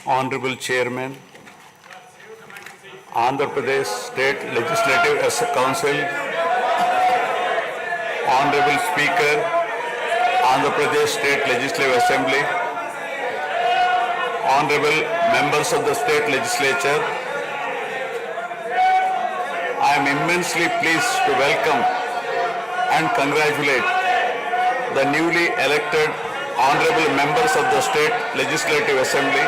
Honorable Chairman, Andhra Pradesh State Legislative Council, Honorable Speaker, Andhra Pradesh State Legislative Assembly, Honorable Members of the State Legislature, I am immensely pleased to welcome and congratulate the newly elected Honorable Members of the State Legislative Assembly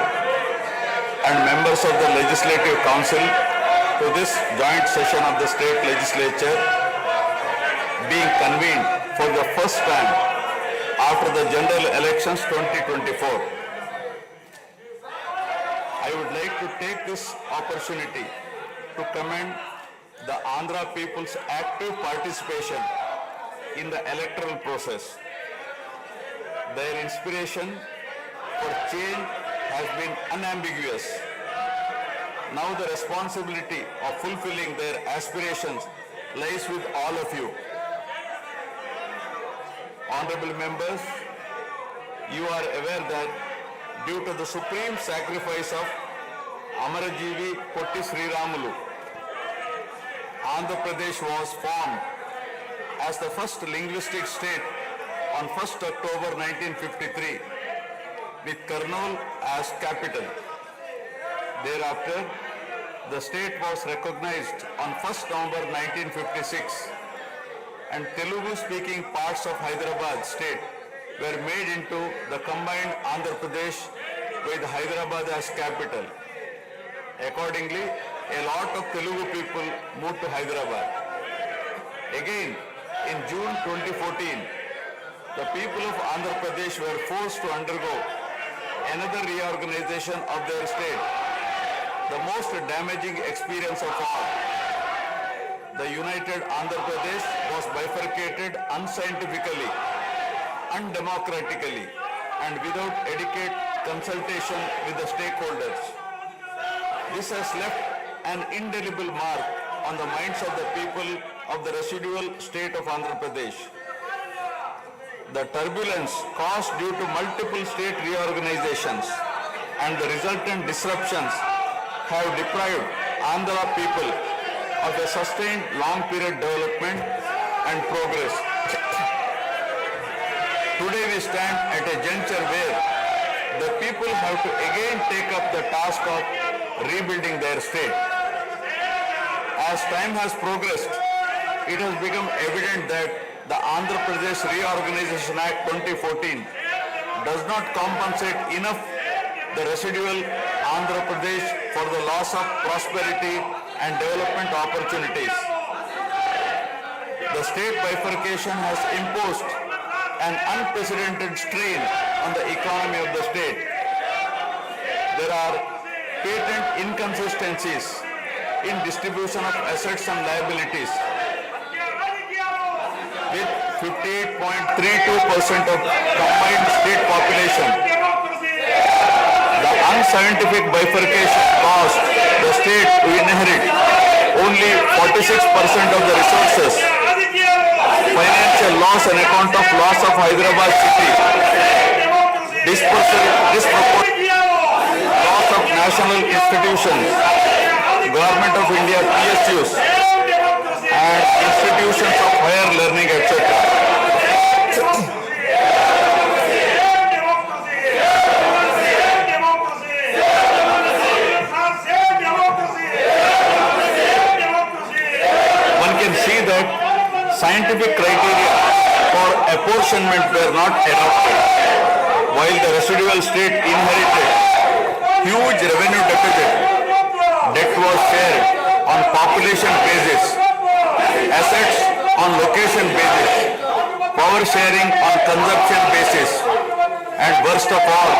and members of the Legislative Council to this joint session of the State Legislature being convened for the first time after the general elections 2024. I would like to take this opportunity to commend the Andhra people's active participation in the electoral process. Their inspiration for change has been unambiguous. Now the responsibility of fulfilling their aspirations lies with all of you. Honorable members, you are aware that due to the supreme sacrifice of Amarajeevi Potti Sriramulu, Andhra Pradesh was formed as the first linguistic state on 1st October 1953 with Kurnool as capital. Thereafter, the state was recognized on 1st November 1956 and Telugu-speaking parts of Hyderabad state were made into the combined Andhra Pradesh with Hyderabad as capital. Accordingly, a lot of Telugu people moved to Hyderabad. Again, in June 2014, the people of Andhra Pradesh were forced to undergo another reorganization of their state, the most damaging experience of all. The united Andhra Pradesh was bifurcated unscientifically, undemocratically, and without adequate consultation with the stakeholders. This has left an indelible mark on the minds of the people of the residual state of Andhra Pradesh. The turbulence caused due to multiple state reorganizations and the resultant disruptions have deprived Andhra people of a sustained long-period development and progress. Today we stand at a juncture where the people have to again take up the task of rebuilding their state. As time has progressed, it has become evident that the Andhra Pradesh Reorganization Act 2014 does not compensate enough the residual Andhra Pradesh for the loss of prosperity and development opportunities. The state bifurcation has imposed an unprecedented strain on the economy of the state. There are patent inconsistencies in distribution of assets and liabilities, with 58.32% of combined state population. The unscientific bifurcation caused the state to inherit only 46% of the resources. Financial loss on account of loss of Hyderabad city. Disproportionate loss of national institutions, Government of India PSUs, and institutions of higher learning, etc. One can see that scientific criteria for apportionment were not adopted, while the residual state inherited huge revenue deficit. Debt was shared on population basis, assets on location basis, power sharing on consumption basis, and worst of all,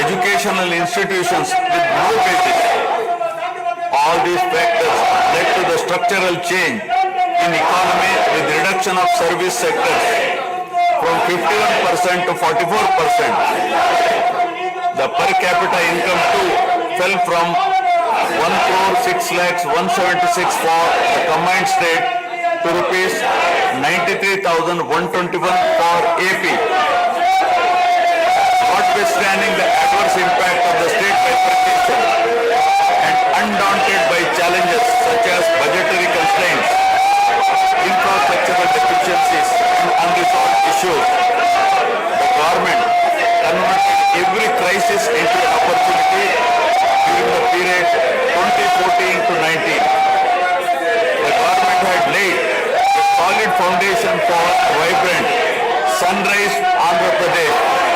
educational institutions with no basis. All these factors led to the structural change in economy with reduction of service sectors from 51% to 44%. The per capita income too fell from 1,06,176 for the combined state to rupees 93,121 for AP. What notwithstanding the adverse impact of the state bifurcation and undaunted by challenges such as budgetary constraints, infrastructural deficiencies, and unresolved issues, the government converted every crisis into an opportunity during the period 2014 to 19. The government had laid a solid foundation for a vibrant, sunrise Andhra Pradesh.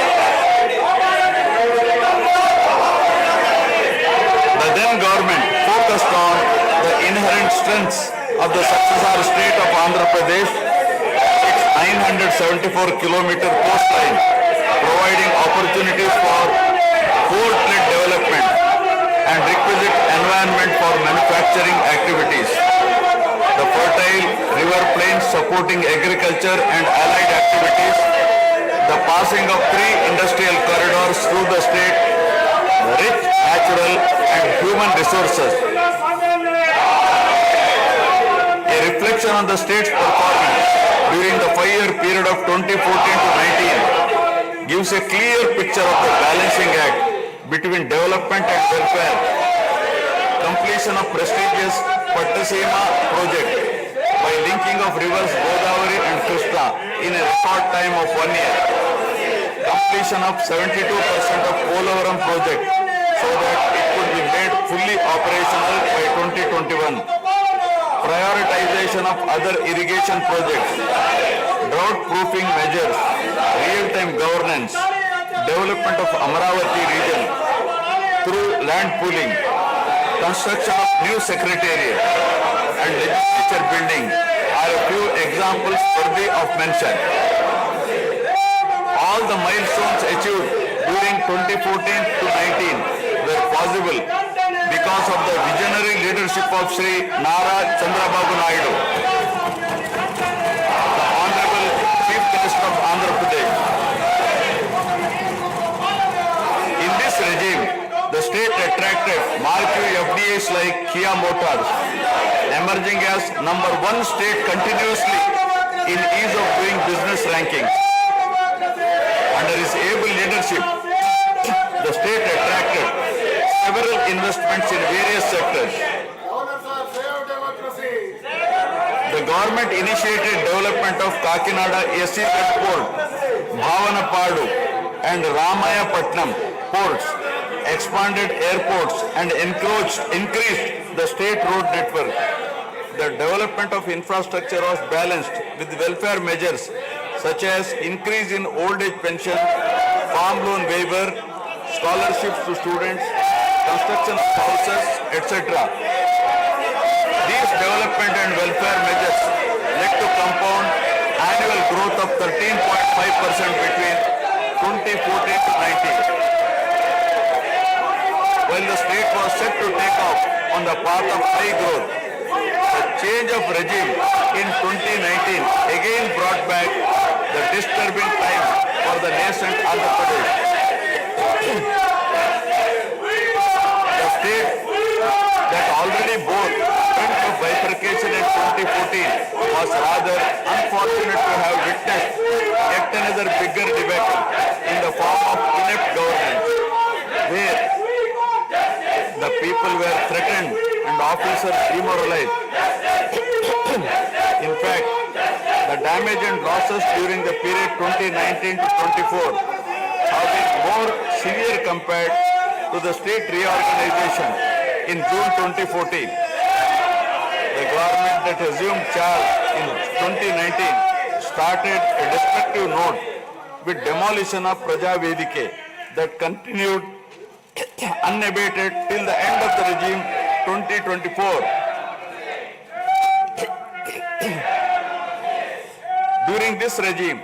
The then government focused on the inherent strengths of the successor state of Andhra Pradesh, its 974-kilometer coastline, providing opportunities for port-led development and requisite environment for manufacturing activities. The fertile river plains supporting agriculture and allied activities, the passing of 3 industrial corridors through the state, the rich natural and human resources. A reflection on the state's performance during the 5-year period of 2014 to 19 gives a clear picture of the balancing act between development and welfare. Completion of prestigious Pattasima project by linking of rivers Godavari and Krishna in a record time of 1 year. Completion of 72% of Polavaram project so that it could be made fully operational by 2021. Prioritization of other irrigation projects, drought proofing measures, real-time governance, development of Amaravati region through land pooling, construction of new secretariat and legislature building are a few examples worthy of mention. All the milestones achieved during 2014 to 19 were possible because of the visionary leadership of Sri Nara Chandrababu Naidu, the Honorable Chief Minister of Andhra Pradesh. In this regime, the state attracted marquee FDIs like Kia Motors, emerging as #1 state continuously in ease of doing business rankings. Under his able leadership, the state attracted several investments in various sectors. The government initiated development of Kakinada SEZ Port, Bhavanapadu and Ramayapatnam ports, expanded airports and increased the state road network. The development of infrastructure was balanced with welfare measures such as increase in old age pension, farm loan waiver, scholarships to students, construction of houses, etc. These development and welfare measures led to compound annual growth of 13.5% between 2014 to 19. While the state was set to take off on the path of high growth, the change of regime in 2019 again brought back the disturbing time for the nascent Andhra Pradesh. The state that already bore front of bifurcation in 2014 was rather unfortunate to have witnessed yet another bigger debacle in the form of inept governance, where the people were threatened and officers demoralized. In fact, the damage and losses during the period 2019 to 24 have been more severe compared to the state reorganization in June 2014. The government that assumed charge in 2019 started a destructive note with demolition of Praja Vedike that continued unabated till the end of the regime 2024. During this regime,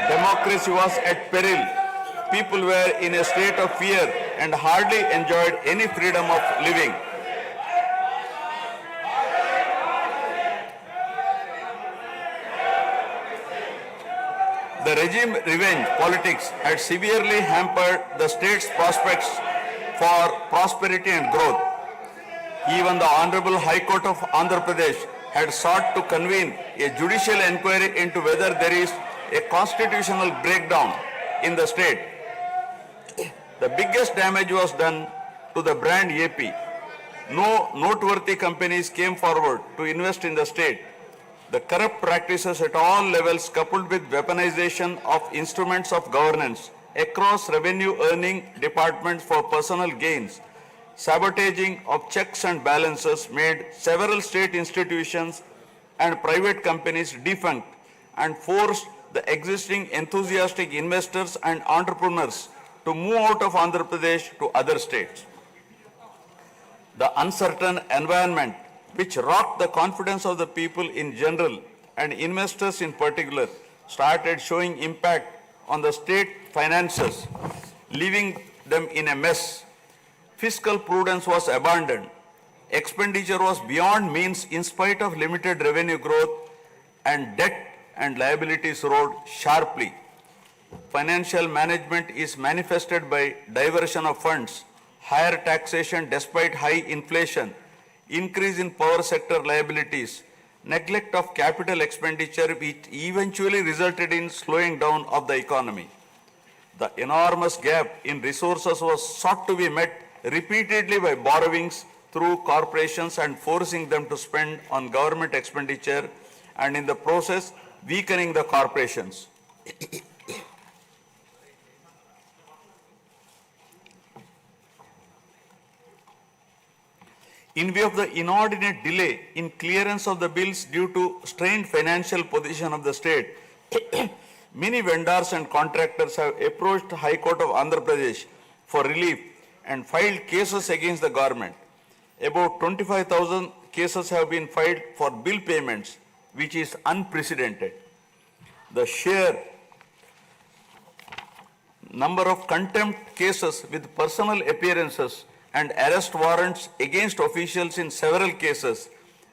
democracy was at peril. People were in a state of fear and hardly enjoyed any freedom of living. The regime revenge politics had severely hampered the state's prospects for prosperity and growth. Even the Honorable High Court of Andhra Pradesh had sought to convene a judicial inquiry into whether there is a constitutional breakdown in the state. The biggest damage was done to the brand AP. No noteworthy companies came forward to invest in the state. The corrupt practices at all levels, coupled with weaponization of instruments of governance across revenue earning departments for personal gains, sabotaging of checks and balances, made several state institutions and private companies defunct and forced the existing enthusiastic investors and entrepreneurs to move out of Andhra Pradesh to other states. The uncertain environment which rocked the confidence of the people in general and investors in particular started showing impact on the state finances, leaving them in a mess. Fiscal prudence was abandoned. Expenditure was beyond means in spite of limited revenue growth, and debt and liabilities rose sharply. Financial management is manifested by diversion of funds, higher taxation despite high inflation, increase in power sector liabilities, neglect of capital expenditure which eventually resulted in slowing down of the economy. The enormous gap in resources was sought to be met repeatedly by borrowings through corporations and forcing them to spend on government expenditure, and in the process weakening the corporations. In view of the inordinate delay in clearance of the bills due to strained financial position of the state, many vendors and contractors have approached the High Court of Andhra Pradesh for relief and filed cases against the government. About 25,000 cases have been filed for bill payments, which is unprecedented. The sheer number of contempt cases with personal appearances and arrest warrants against officials in several cases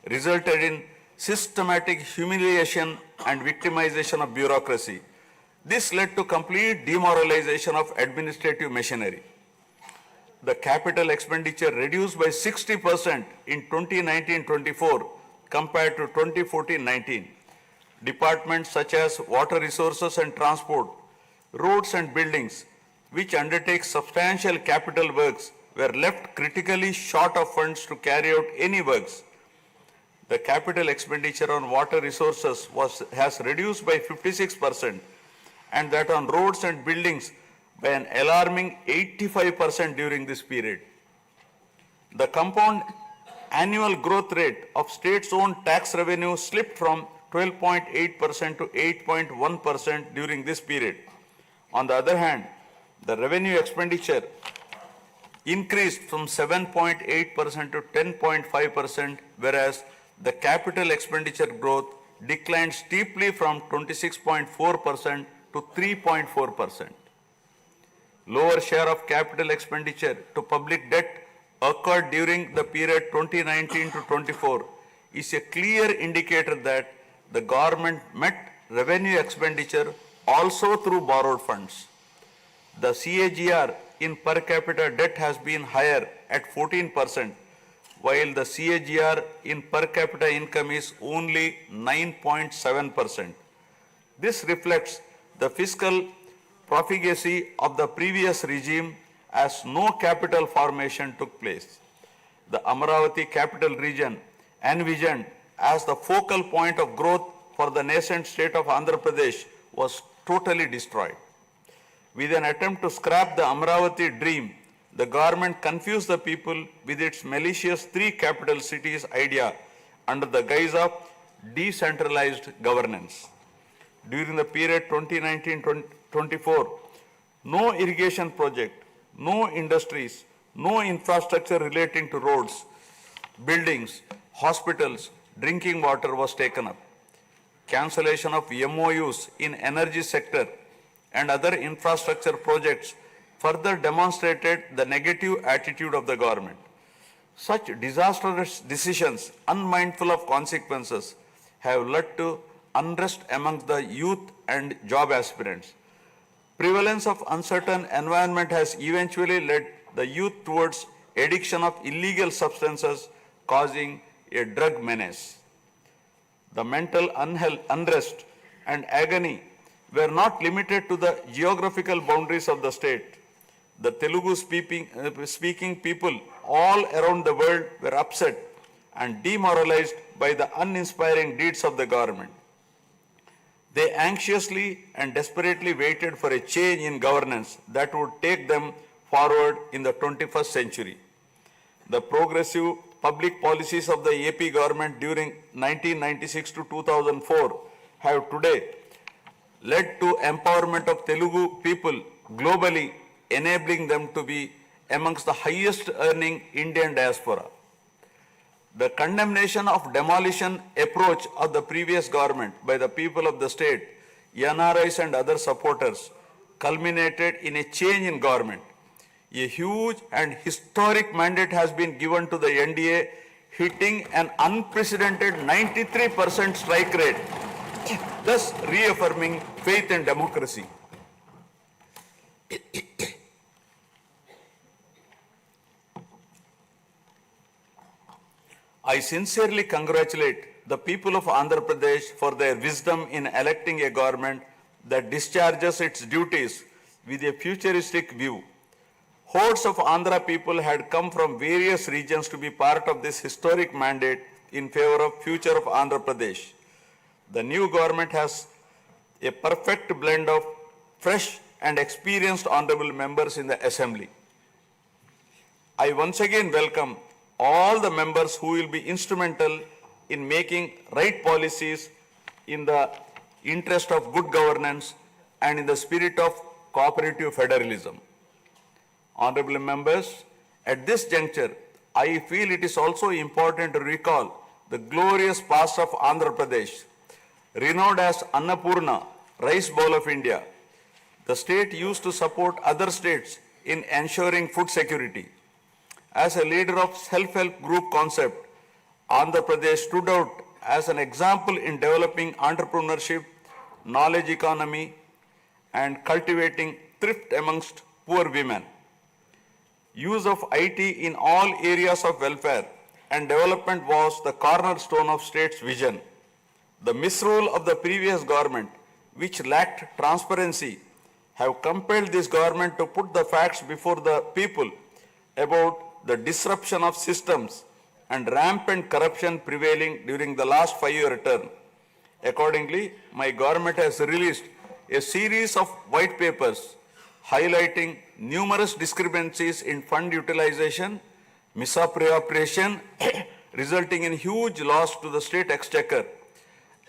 resulted in systematic humiliation and victimization of bureaucracy. This led to complete demoralization of administrative machinery. The capital expenditure reduced by 60% in 2019-24 compared to 2014-19. Departments such as water resources and transport, roads and buildings, which undertake substantial capital works, were left critically short of funds to carry out any works. The capital expenditure on water resources has reduced by 56%, and that on roads and buildings by an alarming 85% during this period. The compound annual growth rate of states-owned tax revenue slipped from 12.8% to 8.1% during this period. On the other hand, the revenue expenditure increased from 7.8% to 10.5%, whereas the capital expenditure growth declined steeply from 26.4% to 3.4%. Lower share of capital expenditure to public debt occurred during the period 2019 to 24 is a clear indicator that the government met revenue expenditure also through borrowed funds. The CAGR in per capita debt has been higher at 14%, while the CAGR in per capita income is only 9.7%. This reflects the fiscal profligacy of the previous regime as no capital formation took place. The Amaravati capital region, envisioned as the focal point of growth for the nascent state of Andhra Pradesh, was totally destroyed. With an attempt to scrap the Amaravati dream, the government confused the people with its malicious three capital cities idea under the guise of decentralized governance. During the period 2019-24, no irrigation project, no industries, no infrastructure relating to roads, buildings, hospitals, drinking water was taken up. Cancellation of MOUs in energy sector and other infrastructure projects further demonstrated the negative attitude of the government. Such disastrous decisions, unmindful of consequences, have led to unrest among the youth and job aspirants. Prevalence of uncertain environment has eventually led the youth towards addiction of illegal substances, causing a drug menace. The mental unrest and agony were not limited to the geographical boundaries of the state. the Telugu speaking people all around the world were upset and demoralized by the uninspiring deeds of the government. They anxiously and desperately waited for a change in governance that would take them forward in the 21st century. The progressive public policies of the AP government during 1996 to 2004 have today led to empowerment of Telugu people globally, enabling them to be amongst the highest earning Indian diaspora. The condemnation of demolition approach of the previous government by the people of the state, NRIs and other supporters culminated in a change in government. A huge and historic mandate has been given to the NDA, hitting an unprecedented 93% strike rate, thus reaffirming faith in democracy. I sincerely congratulate the people of Andhra Pradesh for their wisdom in electing a government that discharges its duties with a futuristic view. Hordes of Andhra people had come from various regions to be part of this historic mandate in favor of future of Andhra Pradesh. The new government has a perfect blend of fresh and experienced honorable members in the assembly. I once again welcome all the members who will be instrumental in making right policies in the interest of good governance and in the spirit of cooperative federalism. Honorable members, at this juncture, I feel it is also important to recall the glorious past of Andhra Pradesh, renowned as Annapurna, rice bowl of India. The state used to support other states in ensuring food security. As a leader of self-help group concept, Andhra Pradesh stood out as an example in developing entrepreneurship, knowledge economy, and cultivating thrift amongst poor women. Use of IT in all areas of welfare and development was the cornerstone of state's vision. The misrule of the previous government, which lacked transparency, have compelled this government to put the facts before the people about the disruption of systems and rampant corruption prevailing during the last 5-year term. Accordingly, my government has released a series of white papers highlighting numerous discrepancies in fund utilization, misappropriation, resulting in huge loss to the state exchequer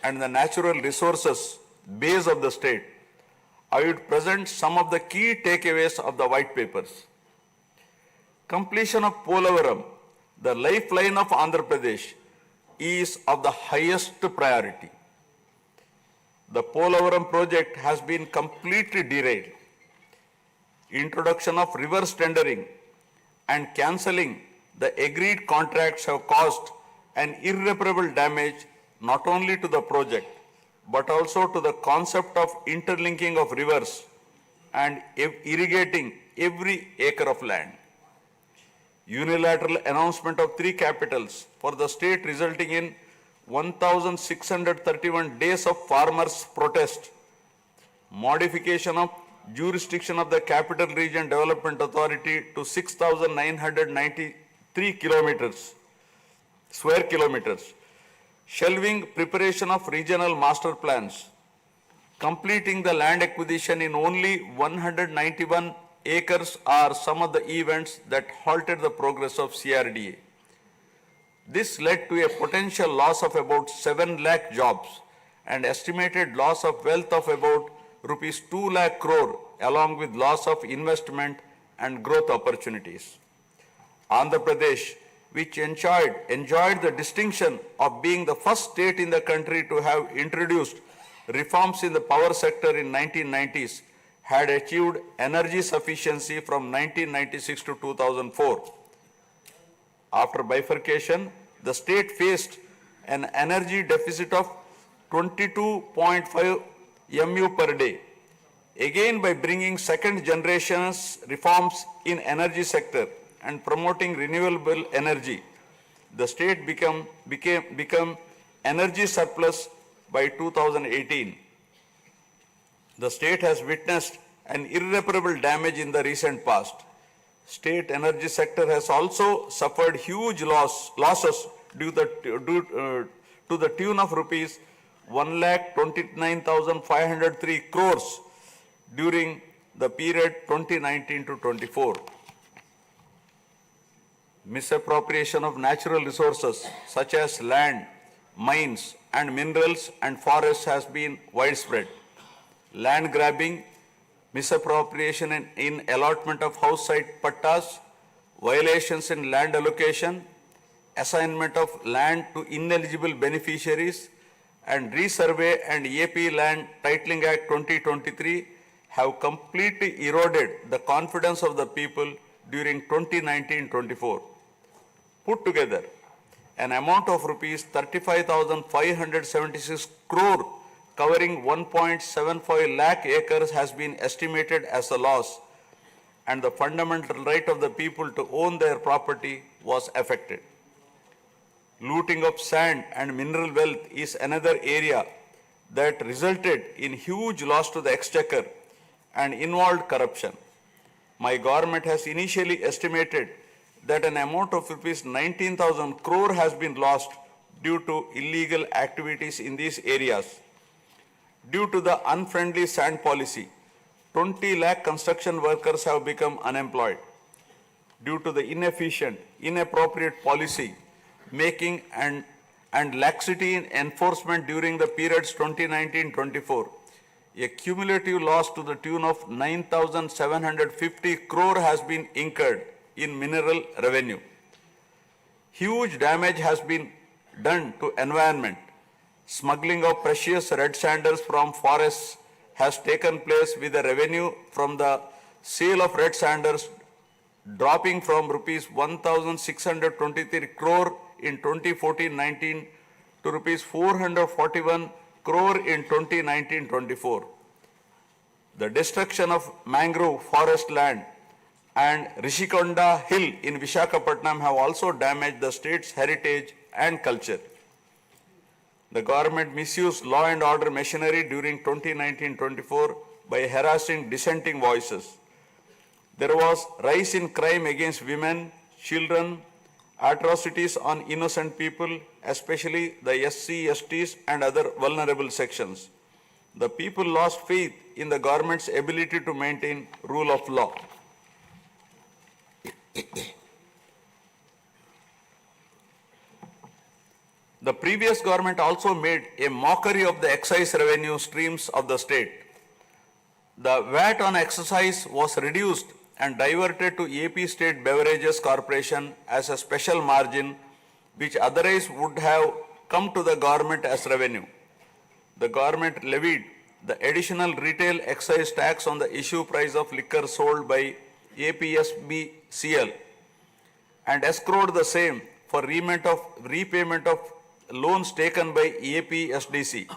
and the natural resources base of the state. I would present some of the key takeaways of the white papers. Completion of Polavaram, the lifeline of Andhra Pradesh, is of the highest priority. The Polavaram project has been completely derailed. Introduction of reverse tendering and cancelling the agreed contracts have caused an irreparable damage not only to the project but also to the concept of interlinking of rivers and irrigating every acre of land. Unilateral announcement of 3 capitals for the state resulting in 1,631 days of farmers' protest. Modification of jurisdiction of the Capital Region Development Authority to 6,993 square kilometers. Shelving preparation of regional master plans. Completing the land acquisition in only 191 acres are some of the events that halted the progress of CRDA. This led to a potential loss of about 7 lakh jobs and estimated loss of wealth of about rupees 2 lakh crore along with loss of investment and growth opportunities. Andhra Pradesh, which enjoyed the distinction of being the first state in the country to have introduced reforms in the power sector in 1990s, had achieved energy sufficiency from 1996 to 2004. After bifurcation, the state faced an energy deficit of 22.5 MU per day. Again, by bringing second generation's reforms in energy sector and promoting renewable energy, the state became energy surplus by 2018. The state has witnessed an irreparable damage in the recent past. State energy sector has also suffered huge losses to the tune of rupees 1,29,503 crores during the period 2019 to 24. Misappropriation of natural resources such as land, mines and minerals and forests has been widespread. Land grabbing, misappropriation in allotment of house site pattas, violations in land allocation, assignment of land to ineligible beneficiaries, and Resurvey and AP Land Titling Act 2023 have completely eroded the confidence of the people during 2019-24. Put together, an amount of rupees 35,576 crore covering 1.75 lakh acres has been estimated as a loss, and the fundamental right of the people to own their property was affected. Looting of sand and mineral wealth is another area that resulted in huge loss to the exchequer and involved corruption. My government has initially estimated that an amount of rupees 19,000 crore has been lost due to illegal activities in these areas. Due to the unfriendly sand policy, 20 lakh construction workers have become unemployed. Due to the inefficient, inappropriate policy making and laxity in enforcement during the periods 2019-24, a cumulative loss to the tune of 9,750 crore has been incurred in mineral revenue. Huge damage has been done to environment. Smuggling of precious red sanders from forests has taken place with the revenue from the sale of red sanders dropping from rupees 1,623 crore in 2014-19 to rupees 441 crore in 2019-24. The destruction of mangrove forest land and Rishikonda Hill in Visakhapatnam have also damaged the state's heritage and culture. The government misused law and order machinery during 2019-24 by harassing dissenting voices. There was rise in crime against women, children, atrocities on innocent people, especially the SC, STs and other vulnerable sections. The people lost faith in the government's ability to maintain rule of law. The previous government also made a mockery of the excise revenue streams of the state. The VAT on excise was reduced and diverted to AP State Beverages Corporation as a special margin which otherwise would have come to the government as revenue. The government levied the additional retail excise tax on the issue price of liquor sold by APSBCL and escrowed the same for repayment of loans taken by APSDC.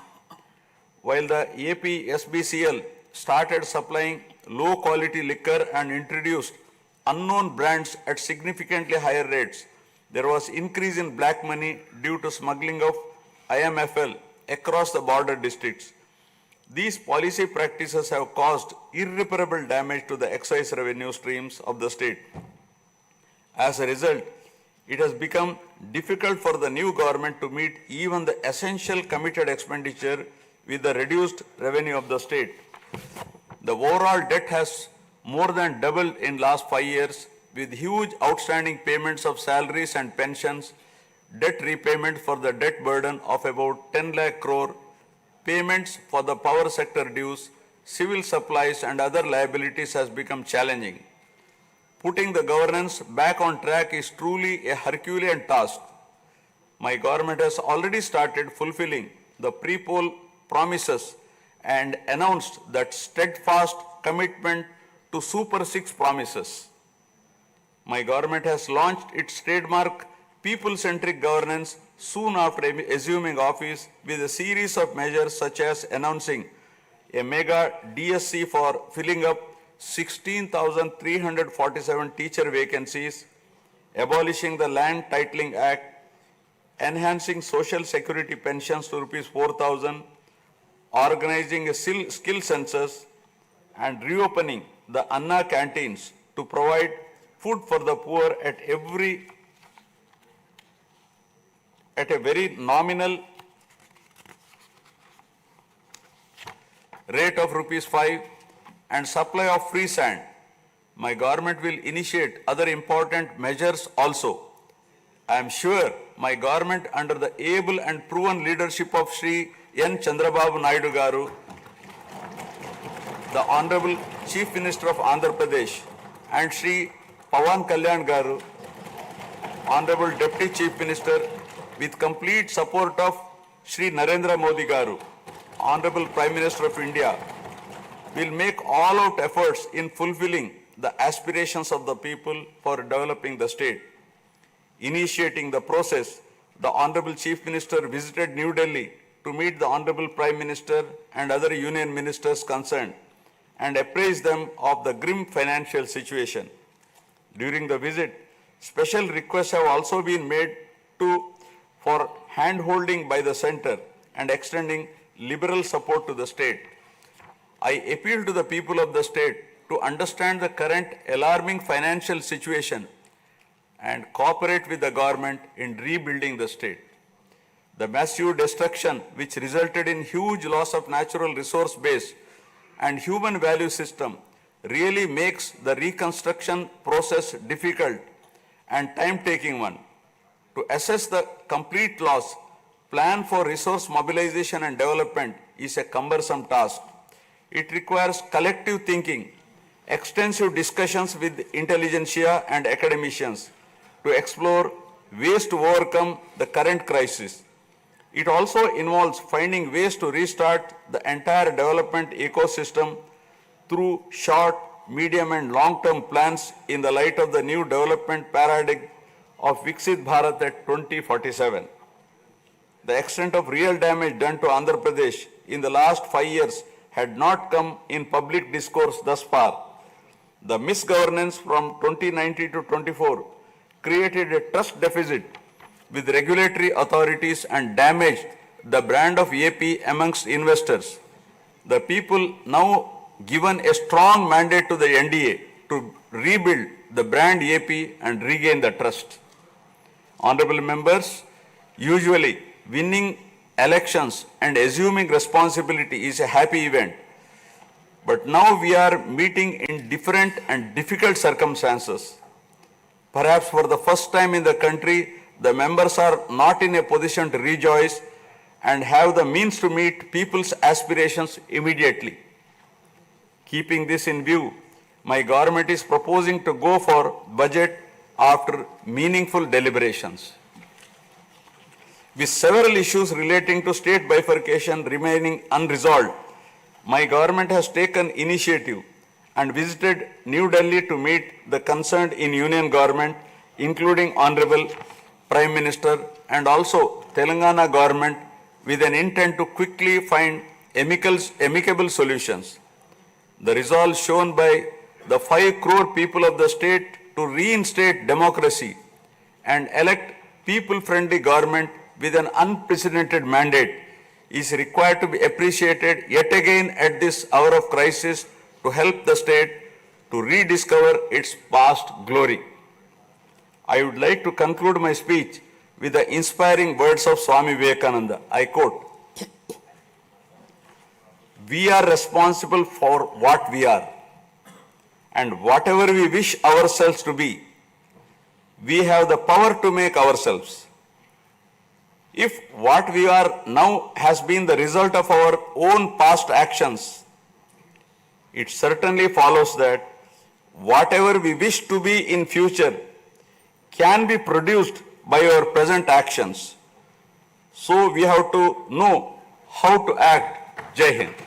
While the APSBCL started supplying low quality liquor and introduced unknown brands at significantly higher rates, there was increase in black money due to smuggling of IMFL across the border districts. These policy practices have caused irreparable damage to the excise revenue streams of the state. As a result, it has become difficult for the new government to meet even the essential committed expenditure with the reduced revenue of the state. The overall debt has more than doubled in last 5 years with huge outstanding payments of salaries and pensions, debt repayment for the debt burden of about 10 lakh crore, payments for the power sector dues, civil supplies and other liabilities has become challenging. Putting the governance back on track is truly a Herculean task. My government has already started fulfilling the pre-poll promises and announced that steadfast commitment to Super 6 promises. My government has launched its trademark people-centric governance soon after assuming office with a series of measures such as announcing a mega DSC for filling up 16,347 teacher vacancies, abolishing the Land Titling Act, enhancing social security pensions to rupees 4,000, organizing a skill census, and reopening the Anna canteens to provide food for the poor at a very nominal rate of ₹5 and supply of free sand. My government will initiate other important measures also. I am sure my government, under the able and proven leadership of Shri N. Chandrababu Naidu Garu, the Honorable Chief Minister of Andhra Pradesh, and Shri Pawan Kalyan Garu, Honorable Deputy Chief Minister, with complete support of Shri Narendra Modi Garu, Honorable Prime Minister of India, will make all-out efforts in fulfilling the aspirations of the people for developing the state. Initiating the process, the Honorable Chief Minister visited New Delhi to meet the Honorable Prime Minister and other Union Ministers concerned and apprise them of the grim financial situation. During the visit, special requests have also been made for hand-holding by the centre and extending liberal support to the state. I appeal to the people of the state to understand the current alarming financial situation and cooperate with the government in rebuilding the state. The massive destruction which resulted in huge loss of natural resource base and human value system really makes the reconstruction process difficult and time-taking one. To assess the complete loss, plan for resource mobilization and development is a cumbersome task. It requires collective thinking, extensive discussions with intelligentsia and academicians to explore ways to overcome the current crisis. It also involves finding ways to restart the entire development ecosystem through short, medium and long-term plans in the light of the new development paradigm of Viksit Bharat at 2047. The extent of real damage done to Andhra Pradesh in the last 5 years had not come in public discourse thus far. The misgovernance from 2019 to 24 created a trust deficit with regulatory authorities and damaged the brand of AP amongst investors. The people now given a strong mandate to the NDA to rebuild the brand AP and regain the trust. Honorable members, usually winning elections and assuming responsibility is a happy event. But now we are meeting in different and difficult circumstances. Perhaps for the first time in the country, the members are not in a position to rejoice and have the means to meet people's aspirations immediately. Keeping this in view, my government is proposing to go for budget after meaningful deliberations. With several issues relating to state bifurcation remaining unresolved, my government has taken initiative and visited New Delhi to meet the concerned in Union government, including Honorable Prime Minister and also Telangana government, with an intent to quickly find amicable solutions. The resolve shown by the 5 crore people of the state to reinstate democracy and elect people-friendly government with an unprecedented mandate is required to be appreciated yet again at this hour of crisis to help the state to rediscover its past glory. I would like to conclude my speech with the inspiring words of Swami Vivekananda. I quote, "We are responsible for what we are, and whatever we wish ourselves to be, we have the power to make ourselves. If what we are now has been the result of our own past actions, it certainly follows that whatever we wish to be in future can be produced by our present actions. So we have to know how to act." Jai Hind.